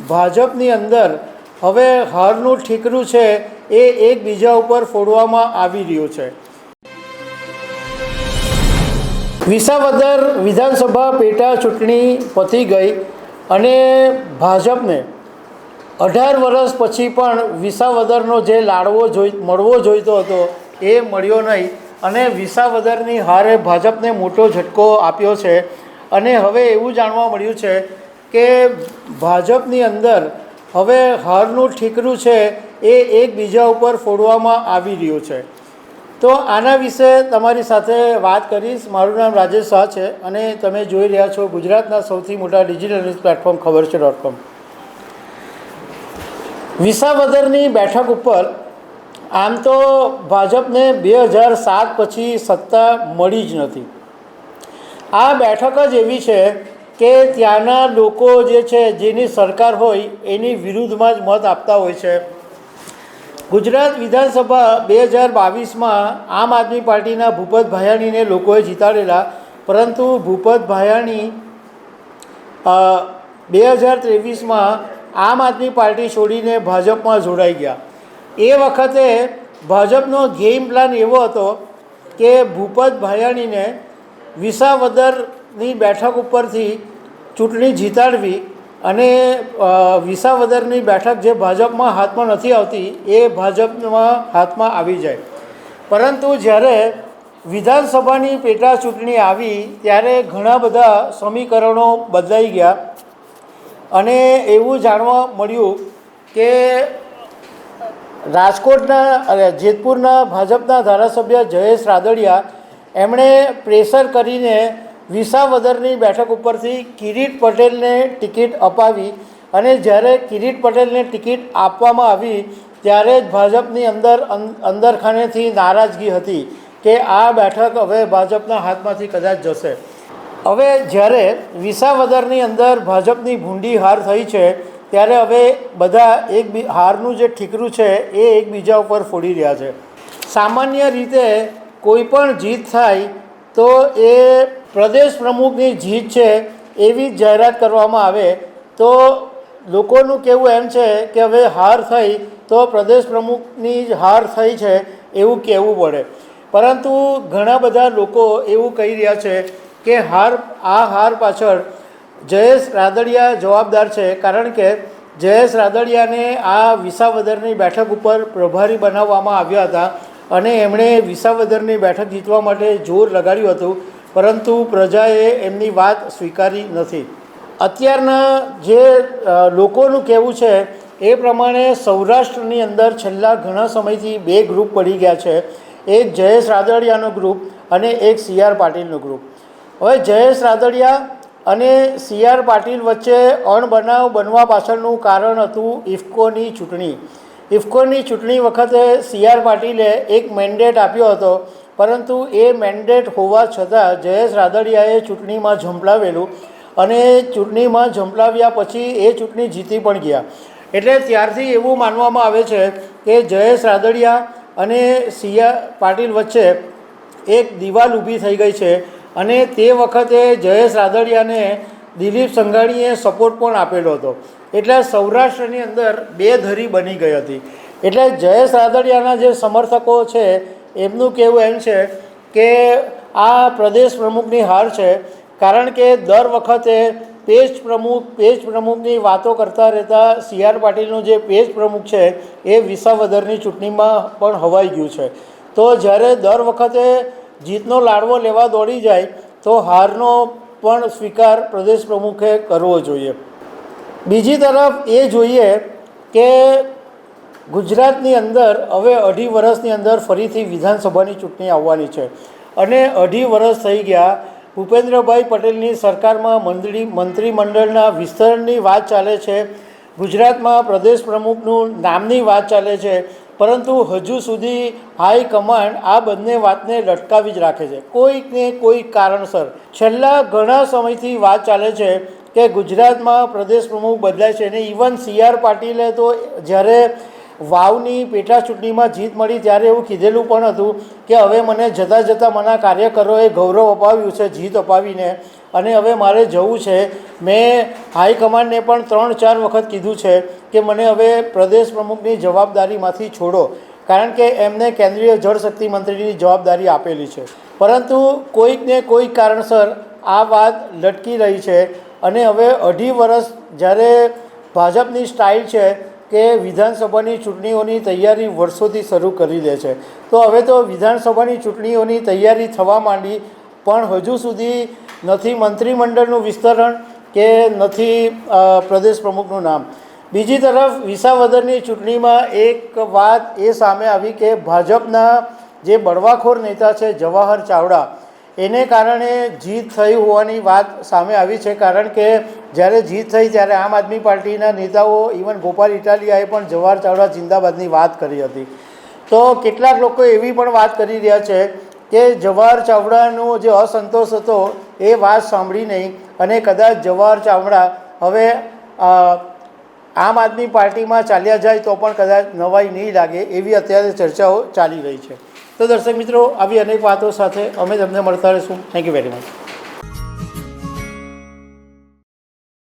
ભાજપની અંદર હવે હારનું ઠીકરું છે એ એકબીજા ઉપર ફોડવામાં આવી રહ્યું છે। વિસાવદર વિધાનસભા પેટા ચૂંટણી પતી ગઈ અને ભાજપને 18 વર્ષ પછી પણ વિસાવદરનો જે લાડવો મળવો જોઈતો હતો એ મળ્યો નહીં અને વિસાવદરની હારે ભાજપને મોટો ઝટકો આપ્યો છે। અને હવે એવું જાણવા મળ્યું છે કે ભાજપની અંદર હવે હારનું ઠીકરું છે એ એકબીજા ઉપર ફોડવામાં આવી રહ્યું છે। તો આના વિશે તમારી સાથે વાત કરીશ। મારું નામ રાજેશ શાહ છે અને તમે જોઈ રહ્યા છો ગુજરાતના સૌથી મોટા ડિજિટલ ન્યૂઝ પ્લેટફોર્મ ખબરછે.com। વિસાવદરની બેઠક ઉપર આમ તો ભાજપને 2007 પછી સત્તા મળી જ નથી। આ બેઠક જ એવી છે કે ત્યાંના લોકો જે છે જેની સરકાર હોય એની વિરુદ્ધમાં જ મત આપતા હોય છે। ગુજરાત વિધાનસભા 2022માં આમ આદમી પાર્ટીના ભૂપત ભાયાણીને લોકોએ જીતાડેલા, પરંતુ ભૂપત ભાયાણી 2023માં આમ આદમી પાર્ટી છોડીને ભાજપમાં જોડાઈ ગયા। એ વખતે ભાજપનો ગેમ પ્લાન એવો હતો કે ભૂપત ભાયાણીને વિસાવદરની બેઠક ઉપરથી ચૂંટણી જીતાડવી અને વિસાવદરની બેઠક જે ભાજપમાં હાથમાં નથી આવતી એ ભાજપમાં હાથમાં આવી જાય। પરંતુ જ્યારે વિધાનસભાની પેટા ચૂંટણી આવી ત્યારે ઘણા બધા સમીકરણો બદલાઈ ગયા અને એવું જાણવા મળ્યું કે રાજકોટના જેતપુરના ભાજપના ધારાસભ્ય જયેશ રાદડિયા એમણે પ્રેશર કરીને વિસાવદરની બેઠક ઉપરથી કિરીટ પટેલને ટિકિટ અપાવી અને જ્યારે કિરીટ પટેલને ટિકિટ આપવામાં આવી ત્યારે જ ભાજપની અંદરખાનેથી નારાજગી હતી કે આ બેઠક હવે ભાજપના હાથમાંથી કદાચ જશે। હવે જ્યારે વિસાવદરની અંદર ભાજપની ભૂંડી હાર થઈ છે ત્યારે હવે બધા હારનું જે ઠીકરું છે એ એકબીજા ઉપર ફોડી રહ્યા છે। સામાન્ય રીતે કોઈ પણ જીત થાય તો એ પ્રદેશ પ્રમુખની જીત છે એવી જ જાહેરાત કરવામાં આવે તો લોકોનું કહેવું એમ છે કે હવે હાર થઈ તો પ્રદેશ પ્રમુખની જ હાર થઈ છે એવું કહેવું પડે, પરંતુ ઘણા બધા લોકો એવું કહી રહ્યા છે કે આ હાર પાછળ જયેશ રાદડિયા જવાબદાર છે, કારણ કે જયેશ રાદડિયાને આ વિસાવદરની બેઠક ઉપર પ્રભારી બનાવવામાં આવ્યા હતા અને એમણે વિસાવદરની બેઠક જીતવા માટે જોર લગાડ્યું હતું, પરંતુ પ્રજાએ એમની વાત સ્વીકારી નથી। અત્યારના જે લોકોનું કહેવું છે એ પ્રમાણે સૌરાષ્ટ્રની અંદર છેલ્લા ઘણા સમયથી બે ગ્રુપ પડી ગયા છે, એક જયેશ રાદડિયાનો ગ્રુપ અને એક CR પાટીલનો ગ્રુપ। હવે જયેશ રાદડિયા અને CR પાટીલ વચ્ચે અણબનાવ બનવા પાછળનું કારણ હતું ઇફકોની ચૂંટણી। ઇફકોની ચૂંટણી વખતે CR પાટીલે એક મેન્ડેટ આપ્યો હતો, પરંતુ એ મેન્ડેટ હોવા છતાં જયેશ રાદડિયાએ ચૂંટણીમાં ઝંપલાવેલું અને ચૂંટણીમાં ઝંપલાવ્યા પછી એ ચૂંટણી જીતી પણ ગયા। એટલે ત્યારથી એવું માનવામાં આવે છે કે જયેશ રાદડિયા અને CR પાટીલ વચ્ચે એક દિવાલ ઊભી થઈ ગઈ છે અને તે વખતે જયેશ રાદડિયાને દિલીપ સંઘાણીએ સપોર્ટ પણ આપેલો હતો, એટલે સૌરાષ્ટ્રની અંદર બે ધરી બની ગઈ હતી। એટલે જયેશ રાદડિયાના જે સમર્થકો છે એમનું કહેવું એમ છે કે આ પ્રદેશ પ્રમુખની હાર છે, કારણ કે દર વખતે પેજ પ્રમુખની વાતો કરતા રહેતા CR પાટીલનું જે પેજ પ્રમુખ છે એ વિસાવદરની ચૂંટણીમાં પણ હવાઈ ગયું છે। તો જ્યારે દર વખતે જીતનો લાડવો લેવા દોડી જાય તો હારનો પણ સ્વીકાર પ્રદેશ પ્રમુખે કરવો જોઈએ। બીજી તરફ એ જોઈએ કે ગુજરાતની અંદર હવે 2.5 વર્ષની અંદર ફરીથી વિધાનસભાની ચૂંટણી આવવાની છે અને 2.5 વર્ષ થઈ ગયા। ભૂપેન્દ્રભાઈ પટેલની સરકારમાં મંત્રીમંડળના વિસ્તરણની વાત ચાલે છે, ગુજરાતમાં પ્રદેશ પ્રમુખનું નામની વાત ચાલે છે, પરંતુ હજુ સુધી હાઈકમાન્ડ આ બંને વાતને લટકાવી જ રાખે છે કોઈકને કોઈક કારણસર। છેલ્લા ઘણા સમયથી વાત ચાલે છે કે ગુજરાતમાં પ્રદેશ પ્રમુખ બદલાય છે અને ઇવન CR પાટીલે તો જ્યારે વાવની પેટા ચૂંટણીમાં જીત મળી ત્યારે એવું કીધેલું પણ હતું કે હવે મને જતાં જતાં મના કાર્યકરોએ ગૌરવ અપાવ્યું છે જીત અપાવીને, અને હવે મારે જવું છે. મેં હાઈકમાન્ડને પણ 3-4 વખત કીધું છે કે મને હવે પ્રદેશ પ્રમુખની જવાબદારીમાંથી છોડો, કારણ કે એમને કેન્દ્રીય જળશક્તિ મંત્રીની જવાબદારી આપેલી છે. પરંતુ કોઈકને કોઈક કારણસર આ વાત લટકી રહી છે. અને હવે 2.5 વર્ષ જ્યારે ભાજપની સ્ટાઇલ છે કે વિધાનસભાની ચૂંટણીઓની તૈયારી વર્ષોથી શરૂ કરી દે છે, તો હવે તો વિધાનસભાની ચૂંટણીઓની તૈયારી થવા માંડી, પણ હજુ સુધી નથી મંત્રીમંડળનું વિસ્તરણ કે નથી પ્રદેશ પ્રમુખનું નામ. બીજી તરફ વિસાવદરની ચૂંટણીમાં એક વાત એ સામે આવી કે ભાજપના જે બળવાખોર નેતા છે જવાહર ચાવડા, એને કારણે જીત થઈ હોવાની વાત સામે આવી છે. કારણ કે જ્યારે જીત થઈ ત્યારે આમ આદમી પાર્ટીના નેતાઓ ઇવન ગોપાલ ઇટાલિયાએ પણ જવાહર ચાવડા જિંદાબાદની વાત કરી હતી. તો કેટલાક લોકો એવી પણ વાત કરી રહ્યા છે કે જવાહર ચાવડાનો જે અસંતોષ હતો એ વાત સાંભળી નહીં, અને કદાચ જવાહર ચાવડા હવે આમ આદમી પાર્ટીમાં ચાલ્યા જાય તો પણ કદાચ નવાઈ નહીં લાગે, એવી અત્યારે ચર્ચાઓ ચાલી રહી છે. તો દર્શક મિત્રો, આવી અનેક વાતો સાથે અમે તમને મળતા રહીશું. Thank you very much.